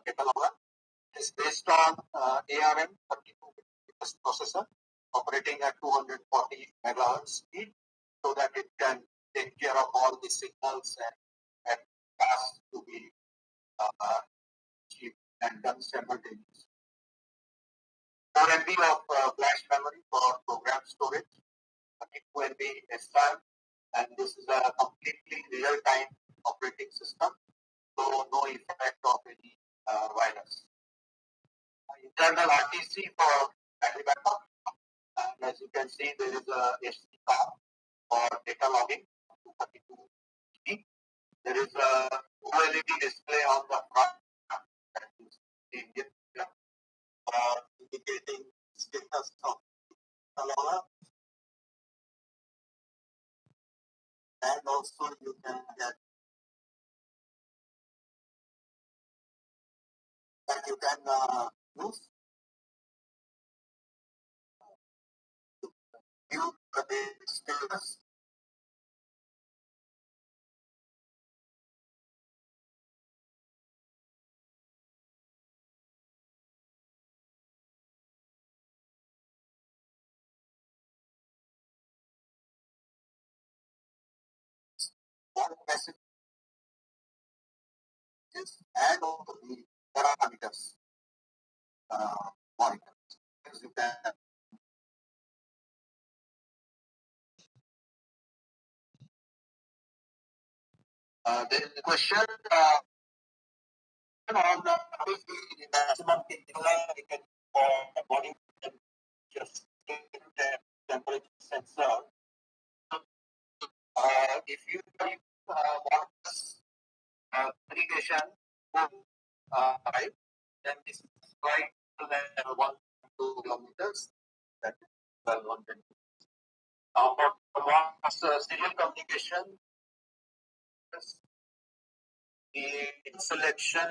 data logger. It is based on ARM 32-bit processor operating at 240 megahertz speed, so that it can take care of all the signals and tasks to be achieved and done simultaneously. 4 MB of flash memory for program storage, 32 MB SRAM, and this is a completely real-time operating system, so no effect of any virus. Internal RTC for battery backup, and as you can see, there is a SD card for data logging, 232 GB. There is a OLED display on the front that is Indian for indicating status of data logger, and also you can get that you can use view the status. What messages and also the parameters monitor. As you can there is a question on the maximum we can for body just temperature sensor. If you want this irrigation pipe, then this is quite less than 1-2 kilometers. That is 1200. For serial communication, the selection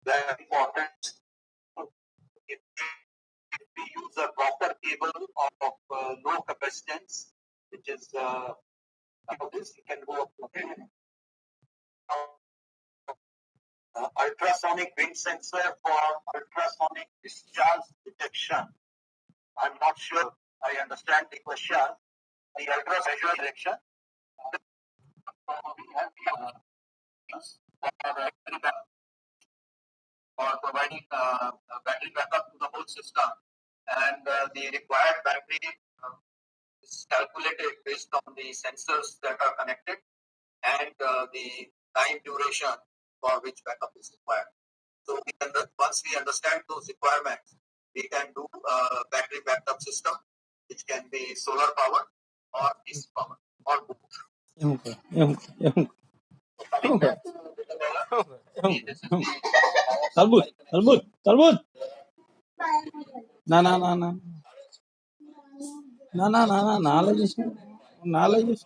very important. If we use a proper cable of low capacitance, which is this, we can go up to ultrasonic wind sensor for ultrasonic discharge detection. I'm not sure I understand the question. The ultrasonic direction. We have for providing battery backup to the whole system, and the required battery is calculated based on the sensors that are connected and the time duration for which backup is required. So once we understand those requirements, we can do a battery backup system, which can be solar power or AC power or both. Talbot. Knowledge.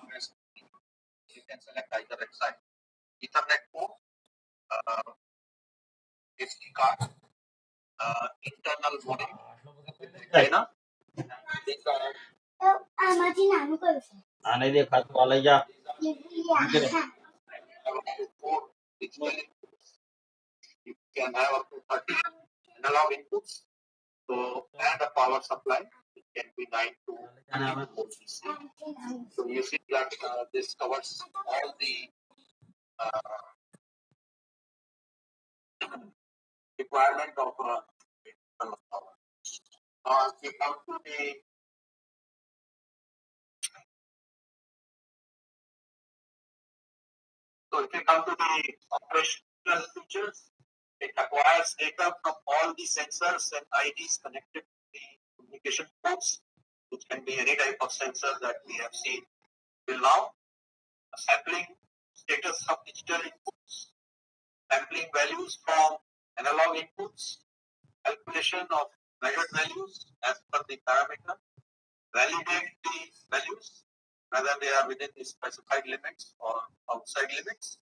You can select either website. Ethernet port, SD card, internal modem. China. These are you can have up to 30 analog inputs. So, and a power supply, it can be 9 to 12 volts DC. So you see that this covers all the requirement of power. We come to the So if you come to the operational features, it acquires data from all the sensors and IDs connected to the communication ports, which can be any type of sensor that we have seen till now. Sampling status of digital inputs, sampling values from analog inputs, calculation of measured values as per the parameter, validate the values, whether they are within the specified limits or outside limits,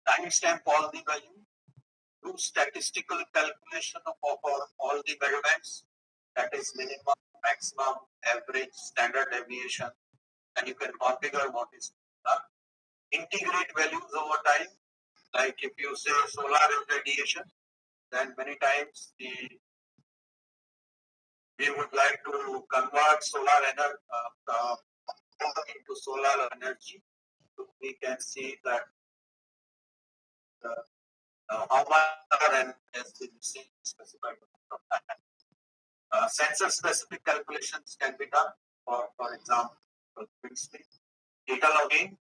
timestamp all the value, do statistical calculation of all the measurements, that is minimum, maximum, average, standard deviation, and you can configure what is done. integrate values over time. Like if you say solar radiation, then many times we would like to convert solar energy into solar energy. So we can see that how much energy has been specified from that. Sensor specific calculations can be done. For example, data logging,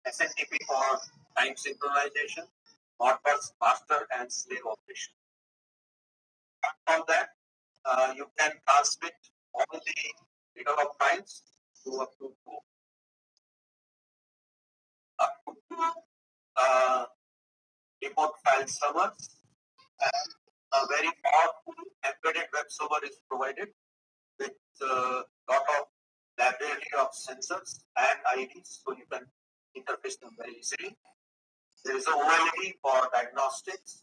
SNTP for time synchronization, Modbus master and slave operation. From that, you can transmit all the data log files to up to two remote file servers, and a very powerful embedded web server is provided with a lot of library of sensors and IDs, so you can interface them very easily. There is a OLED for diagnostics,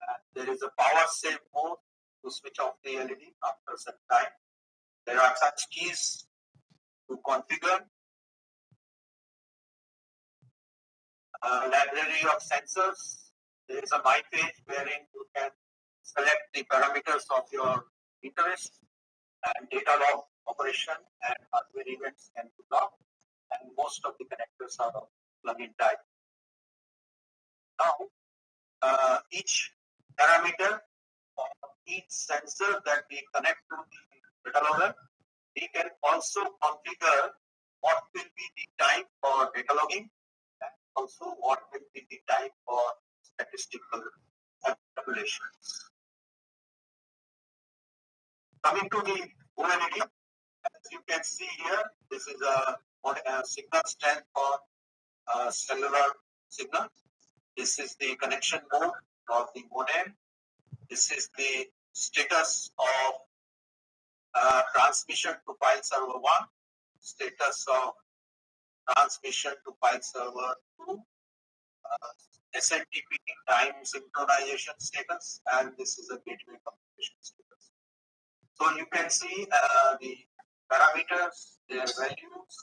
and there is a power save mode to switch off the LED after some time. There are such keys to configure. Library of sensors. There is a My page wherein you can select the parameters of your interest, and data log operation and hardware events can be logged, and most of the connectors are of plug-in type. Now, each parameter of each sensor that we connect to the data logger, we can also configure what will be the time for data logging and also what will be the time for statistical calculations. Coming to the OLED, as you can see here, this is a signal strength for cellular signal. This is the connection mode of the modem. This is the status of transmission to file server 1, status of transmission to file server 2, SNTP time synchronization status, and this is a gateway communication status. So you can see the parameters, their values,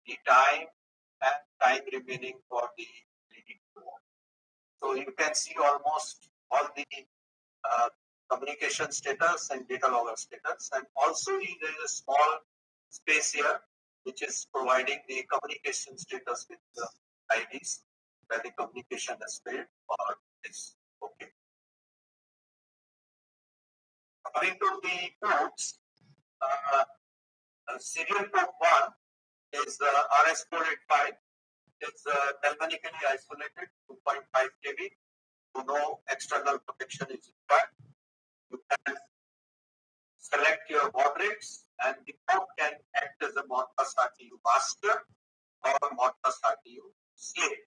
the time, and time remaining for the leading to. So you can see almost all the communication status and data logger status, and also there is a small space here which is providing the communication status with the IDs where the communication has failed or is okay. Coming to the ports, serial port 1 is the RS485. It's telemetrically isolated 2.5 kb, so no external protection is required. You can select your baud rates, and the port can act as a Modbus RTU master or a Modbus RTU slave.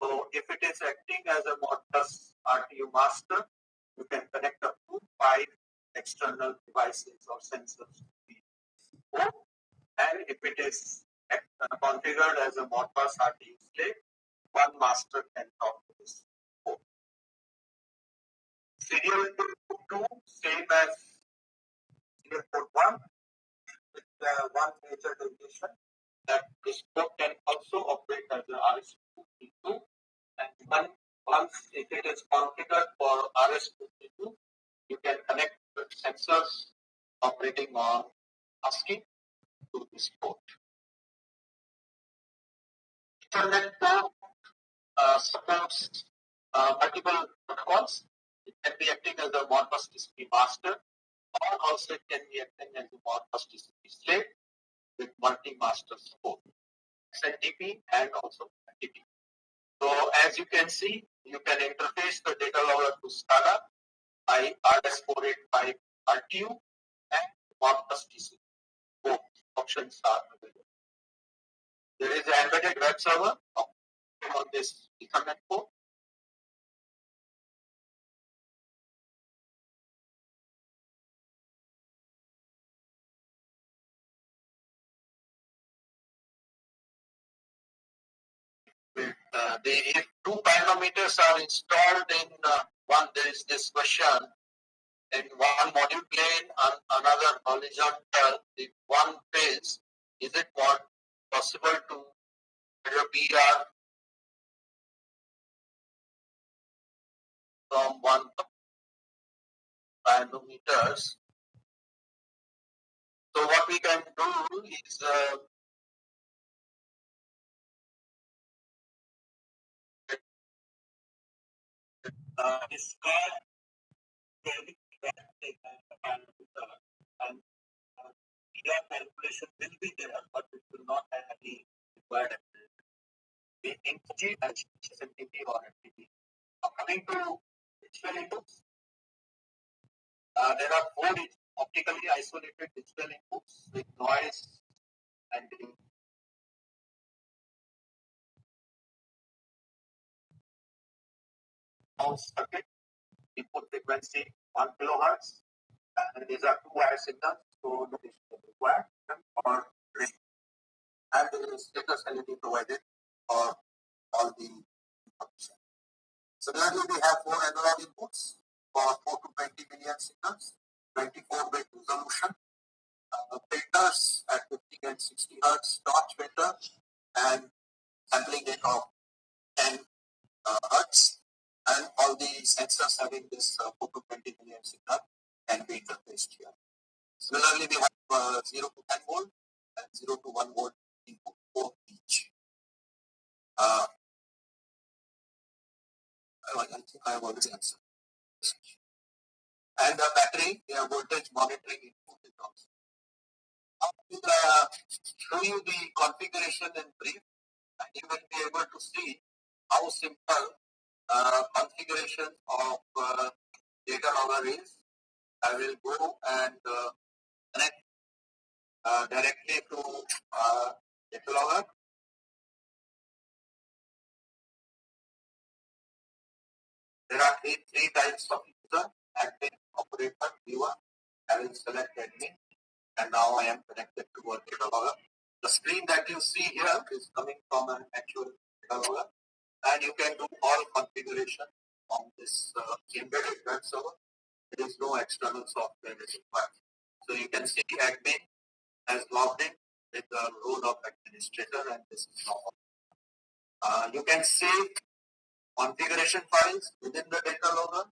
So if it is acting as a Modbus RTU master, you can connect up to 5 external devices or sensors to the port. And if it is configured as a Modbus RTU slave, one master can talk to this port. Serial port 2, same as serial port 1, with one major deviation that this port can also operate as an RS-232, and once if it is configured for RS-232, you can connect the sensors operating on ASCII to this port. Ethernet port supports multiple protocols. It can be acting as a Modbus TCP master, or also it can be acting as a Modbus TCP slave with multi-master support, SNTP and also NTP. So as you can see, you can interface the data logger to SCADA by RS485 RTU and Modbus TCP. Both options are available. There is an embedded web server on this Ethernet port. If 2 pyranometers are installed in one, there is this question in one module plane and another horizontal, the one phase, is it possible to do a PR 1 nanometers. So what we can do is discard the and your calculation will be there, but it will not have any required the NG and SMTP or FTP. Now coming to digital inputs, there are 4 optically isolated digital inputs with noise and circuit. Input frequency 1 kilohertz, and these are 2 wire signals, so no is required or ring. And there is status LED provided for all the information. Similarly, we have 4 analog inputs for 4 to 20 million signals, 24-bit resolution, filters at 50 and 60 hertz notch filter, and sampling rate of 10 hertz, and all the sensors having this 4 to 20 million signal can be interfaced here. Similarly, we have 0 to 10 volt and 0 to 1 volt input for each. I think I have already answered. And the battery, voltage monitoring input is also. I will show you the configuration in brief, and you will be able to see how simple configuration of data logger is. I will go and connect directly to data logger. There are three types of user: admin, operator, viewer. I will select admin, and now I am connected to a data logger. The screen that you see here is coming from an actual data logger, and you can do all configuration on this embedded web server. There is no external software required. So you can see admin has logged in with the role of administrator, and this is normal. You can save configuration files within the data logger.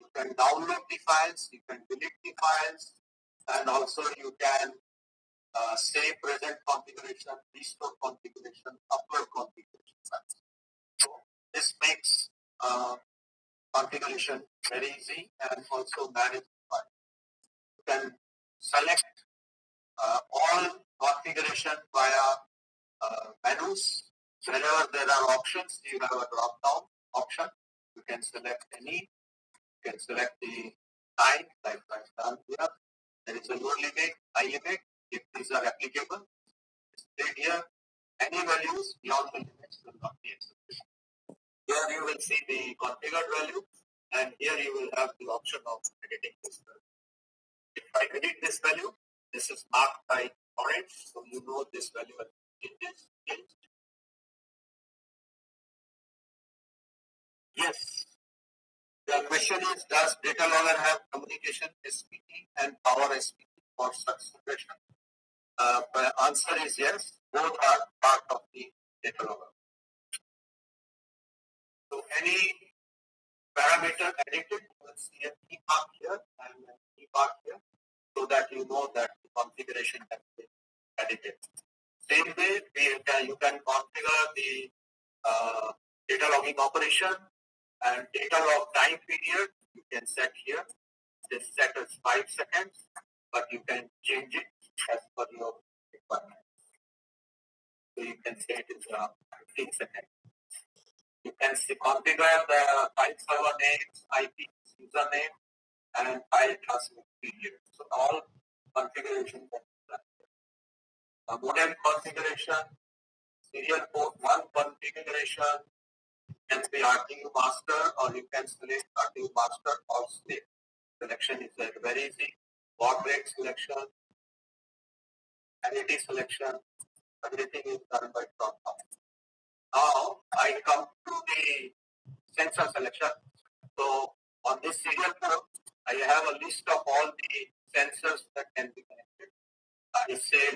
You can download the files, you can delete the files, and also you can save present configuration, restore configuration, upload configuration files. So this makes configuration very easy and also manage files. You can select all configuration via menus. Wherever there are options, you have a drop down option. You can select any. You can select the time, like I've done here. There is a lower limit, high limit, if these are applicable. Displayed here, any values beyond the limits will not be accepted. Here you will see the configured value, and here you will have the option of editing this value. If I edit this value, this is marked by orange, so you know this value has changed. Yes. The question is, does data logger have communication SPT and power SPT for such situation? The answer is yes. Both are part of the data logger. So any parameter edited, you will see a key mark here and a key mark here, so that you know that the configuration has been edited. Same way, you can configure the data logging operation and data log time period. You can set here. This set as 5 seconds, but you can change it as per your requirement. So you can say it is 15 seconds. You can configure the file server names, IP, username, and file transmit period. So all configuration can be done. Modem configuration, serial port 1 configuration can be RTU master, or you can select RTU master or slave. Selection is very easy. Baud rate selection, parity selection, everything is done by drop down. Now I come to the sensor selection. So on this serial port, I have a list of all the sensors that can be connected.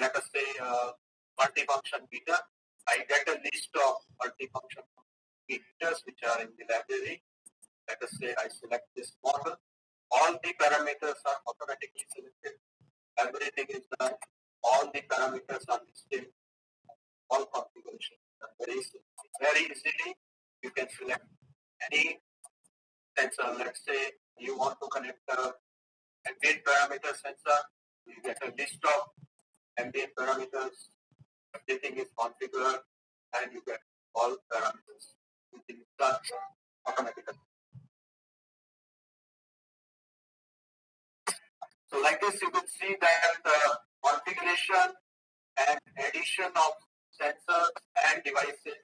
Let us say multifunction meter. I get a list of multifunction meters which are in the library. Let us say I select this model. All the parameters are automatically selected. Everything is done. All the parameters are listed. All configurations are very easily. You can select any sensor. Let's say you want to connect a ambient parameter sensor. You get a list of ambient parameters. Everything is configured, and you get all parameters. Everything is done automatically. So like this, you can see that the configuration and addition of sensors and devices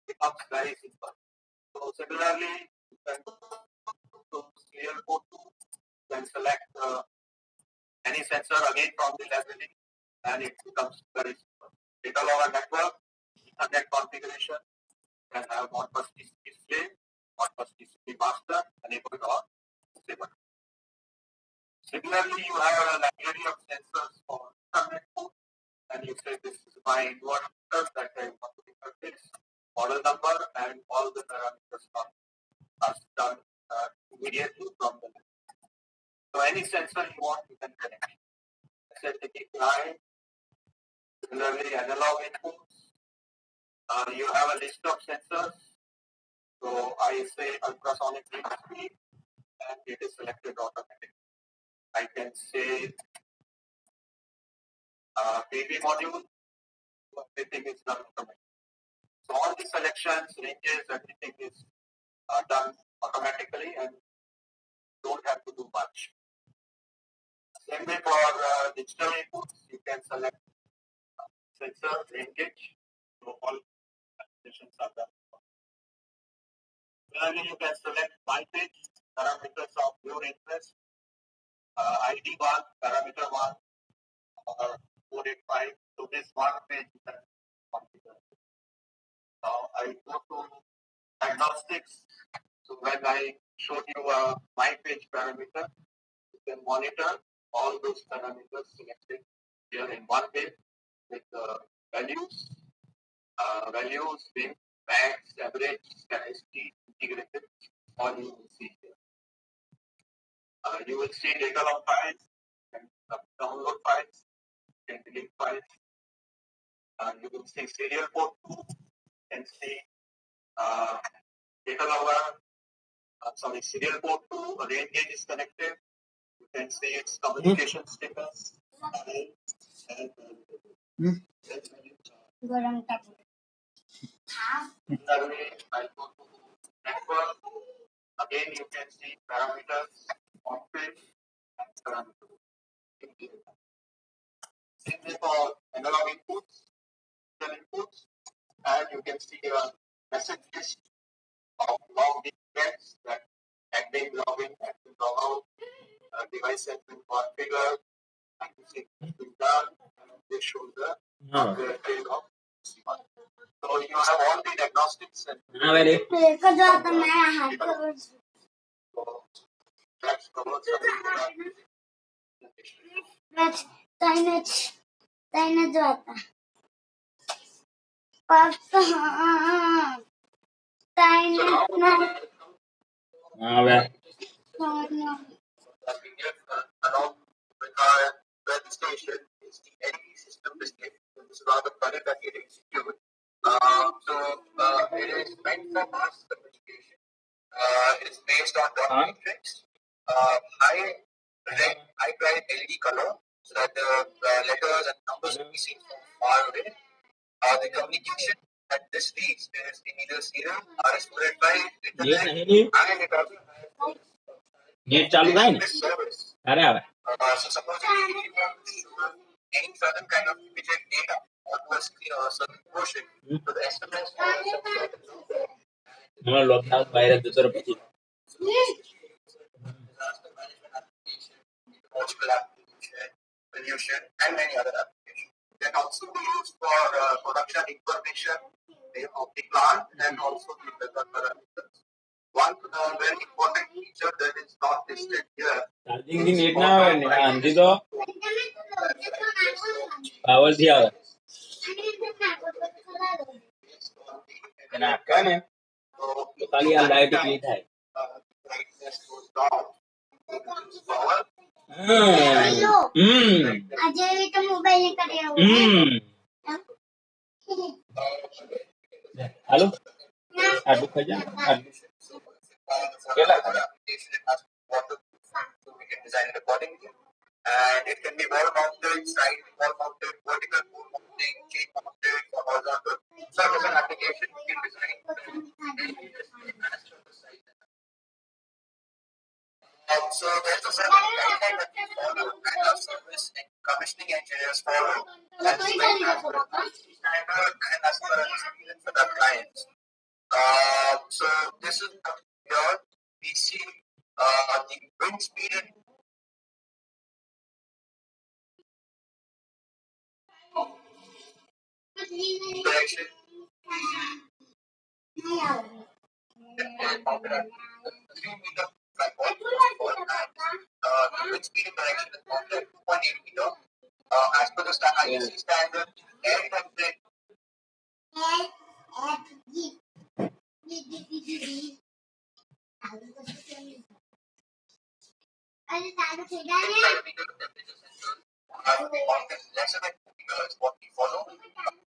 becomes very simple. So similarly, you can go to serial port 2, you can select any sensor again from the library, and it becomes very simple. Data logger network, Ethernet configuration, can have Modbus TCP slave, Modbus TCP master, enabled or disabled. Similarly, you have a library of sensors for Ethernet port, and you say this is my inverter that I want to interface, model number, and all the parameters are done immediately from the network. So any sensor you want, you can connect. SFTP client, similarly analog inputs. You have a list of sensors. So I say ultrasonic speed, and it is selected automatically. I can say PV module, everything is done automatically. So all the selections, ranges, everything is done automatically and don't have to do much. Same way for digital inputs, you can select sensor, range, so all applications are done. Similarly, you can select my page, parameters of your interest, ID 1, parameter 1, or 485. So this one page you can configure. Now I go to diagnostics. So when I showed you my page parameter, you can monitor all those parameters selected here in one page with values, bin, max, average, statistic, integrated. All you will see here. You will see data log files and download files and delete files. You will see serial port 2 and see data logger. Serial port 2, a range gauge is connected. You can see its communication status. I go to network. Again, you can see parameters, on page, and parameters. Same way for analog inputs, digital inputs, and you can see a message list of logged events that active login, active logout, device has been configured, and using has been done, and they show the hardware trail of C1. So you have all the diagnostics and so that's covered along with our registration is the LED system display. This is rather funny that it executed. It is meant for mass communication. It is based on dot matrix, high red, high bright LED color, so that the letters and numbers can be seen from far away. The communication at this speed is either serial, RS-485 by internet, and it also has net चालू है ना अरे आवे so suppose if you want to show any certain kind of immediate data or to a certain portion so the SMS আমরা lockdown বাইরে দুটোর পিছি disaster management application, multiple application, pollution, and many other applications. They can also be used for production information of the plant and also the weather parameters. One very important feature that is not listed here. Charging the net now and Andy do power दिया है. ना क्या ने तो खाली light की था. brightness goes down, power. Ajay तो मोबाइल कर रहे हो हेलो आलू खा जा Keला application it has water, so we can design it accordingly. And it can be wall mounted, side wall mounted, vertical wall mounting, chain mounted, or horizontal. So as an application, we can design as per the size. So there's a certain guideline that we follow and our service and commissioning engineers follow. That's very standard and as per our experience with our clients. So this is here we see the wind speed and direction. Mounted at 3 meter tripod, first of all, and the wind speed and direction is mounted at 2.8 meter. As per the IEC standard, air template. Lesser than 2 meters is what we follow.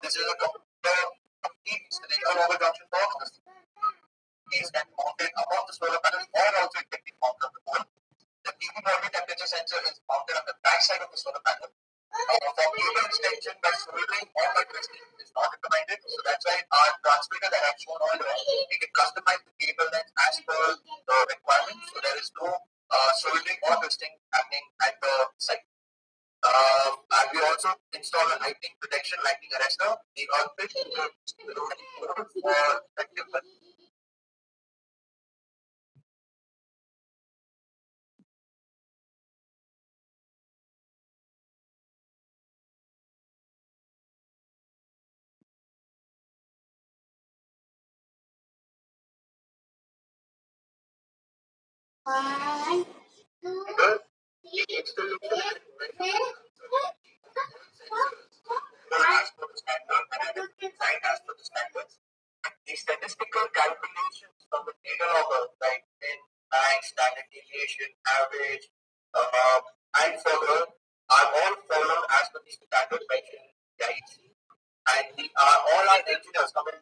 This is a complete cylindrical over junction box. Is then mounted above the solar panel or also it can be mounted on the pole. The PV body temperature sensor is mounted on the back side of the solar panel. For cable extension by soldering or by twisting is not recommended. So that's why our transmitter that I've shown earlier, we can customize the cable length as per the requirements. So there is no soldering or twisting happening at the site. And we also install a lightning protection, lightning arrestor. The outfit for effective. One, two, the statistical calculations from the data logger, like in line, standard deviation, average, and further, are all followed as per the standard mentioned guides. And all our engineers come in.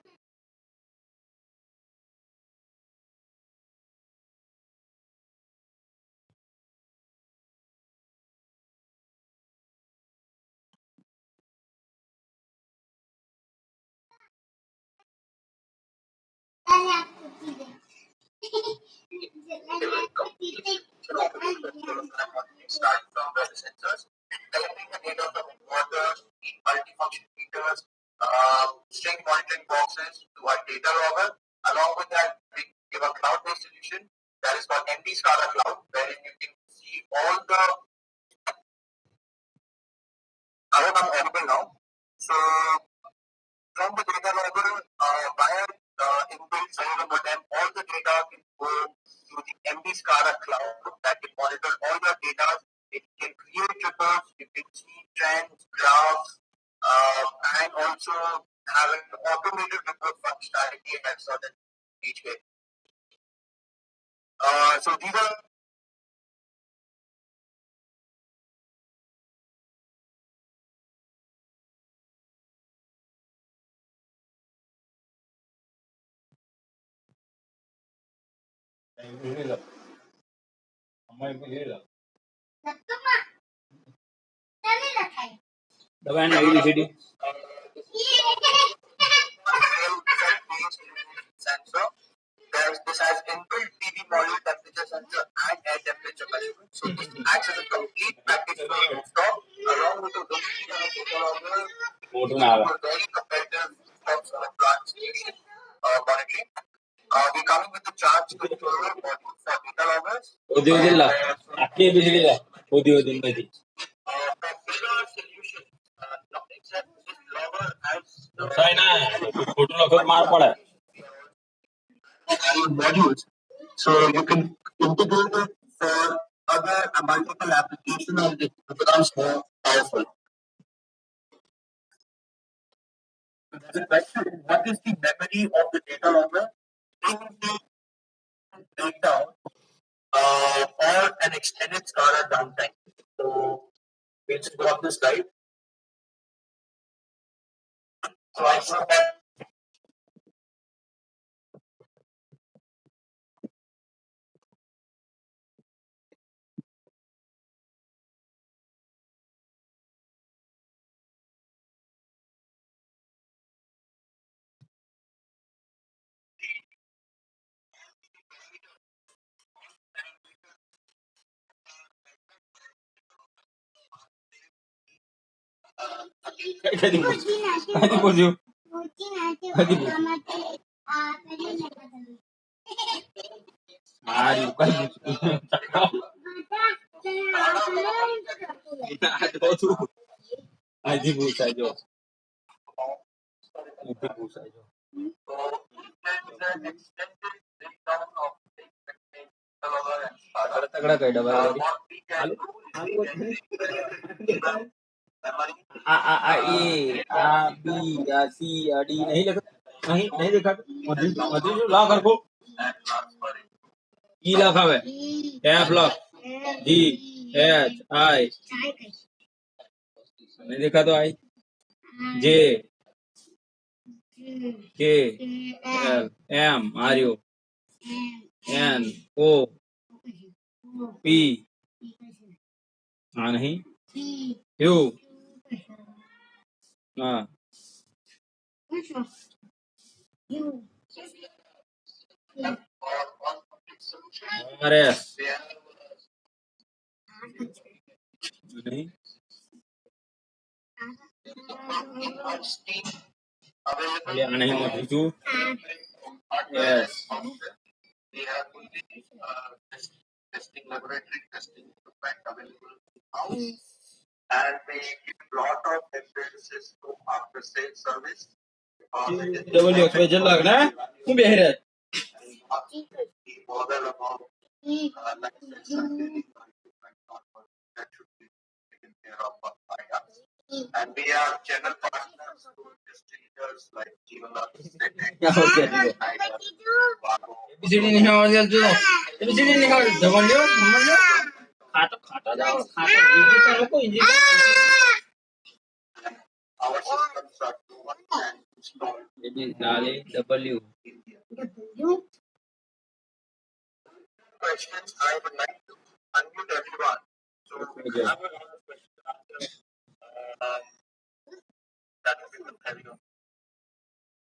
Start from the sensors, collecting the data from inverters, multifunction meters, string monitoring boxes to our data logger. Along with that, we give a cloud-based solution that is called MD SCADA Cloud, wherein you can see all the. I hope I'm audible now. So from the data logger via inbuilt cellular modem, all the data can go to the MD SCADA cloud that can monitor all your data. It can create reports, you can see trends, graphs, and also have an automated report functionality and certain each way. So these are. Dawan ABCD. Sensor. This has inbuilt PV module temperature sensor and air temperature measurement. So this acts as a complete package for rooftop along with the wind speed and a data logger. Very competitive terms of plant solution monitoring. We're coming with the charge controller module for data loggers. ಉದ್ಯೋಗದಿಲ್ಲ ಅಕ್ಕಿ ಬಿಸಿಲಿಲ್ಲ ಉದ್ಯೋಗದಿಂದ Solution. Nothing said this logger has photo locker ಮಾಡ್ಕೊಳ modules. So you can integrate it for other multiple applications and it becomes more powerful. So there's a question, what is the memory of the data logger? In the breakdown, an extended SCADA downtime. So we'll just go up the slide. So I saw that Kadi puso. Kadi puso. Mario, kadi puso. Cakap. Kita ada tu. Aji pusa jo. Aji pusa jo. तगड़ा काय double आलू आलू आ ए आ B आ सी आ D नहीं लिखा नहीं नहीं लिखा मधु मधु जो ला कर को ई लिखा है एफ लॉक जी एच आई नहीं लिखा तो I J K L M R U N O P हाँ नहीं यू हाँ आर एस नहीं ये नहीं Madhu yes we have only testing laboratory testing equipment available in-house, and we give lot of emphasis to after sales service. Double x पे चल लगना है तू बेहर है The model about license and billing for equipment that should be taken care of by us. And we are channel partners to distributors like Jeevala, क्या हो गया ABCD नहीं आवाज चल जो एबीसीडी निकाल डबल लियो नंबर लियो खाता जाओ खाता इजी तो को easy our systems are proven and installed. AB नाले W Questions I would like to unmute everyone. So Okay. I have a lot of questions to answer. That will be good.